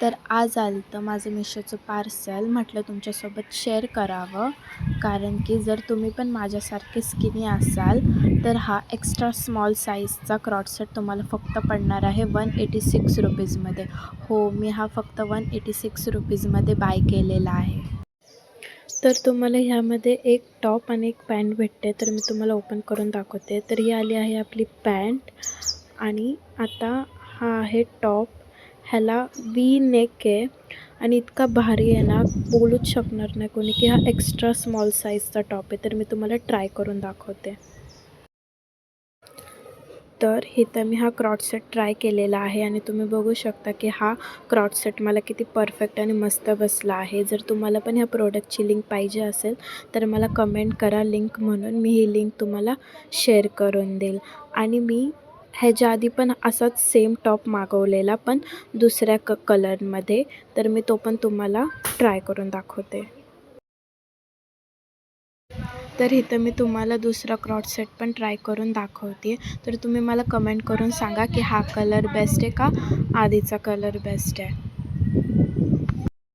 तर आज आलं तर माझं मिशोचं पार्सल म्हटलं तुमच्यासोबत शेअर करावं. कारण की जर तुम्ही पण माझ्यासारखे स्किनी असाल तर हा एक्स्ट्रा स्मॉल साईजचा क्रॉट सेट तुम्हाला फक्त पडणार आहे 186 रुपीजमध्ये. हो, मी हा फक्त 186 रुपीजमध्ये बाय केलेला आहे. तर तुम्हाला ह्यामध्ये एक टॉप आणि एक पॅन्ट भेटते. तर मी तुम्हाला ओपन करून दाखवते. तर ही आली आहे आपली पॅन्ट आणि आता हा आहे टॉप. ह्याला वी नेक आहे आणि इतका भारी आहे ना, बोलूच शकणार नाही कोणी की हा एक्स्ट्रा स्मॉल साईजचा टॉप आहे. तर मी तुम्हाला ट्राय करून दाखवते. तर इथं मी हा क्रॉट सेट ट्राय केलेला आहे आणि तुम्ही बघू शकता की हा क्रॉट सेट मला किती परफेक्ट आणि मस्त बसला आहे. जर तुम्हाला पण ह्या प्रोडक्टची लिंक पाहिजे असेल तर मला कमेंट करा लिंक म्हणून. मी ही लिंक तुम्हाला शेअर करून देईल. आणि मी ह्याच्या आधी पण असाच सेम टॉप मागवलेला पण दुसऱ्या कलरमध्ये. तर मी तो पण तुम्हाला ट्राय करून दाखवते. तर इथं मी तुम्हाला दुसरा क्रॉट सेट पण ट्राय करून दाखवते. तर तुम्ही मला कमेंट करून सांगा की हा कलर बेस्ट आहे का आधीचा कलर बेस्ट आहे.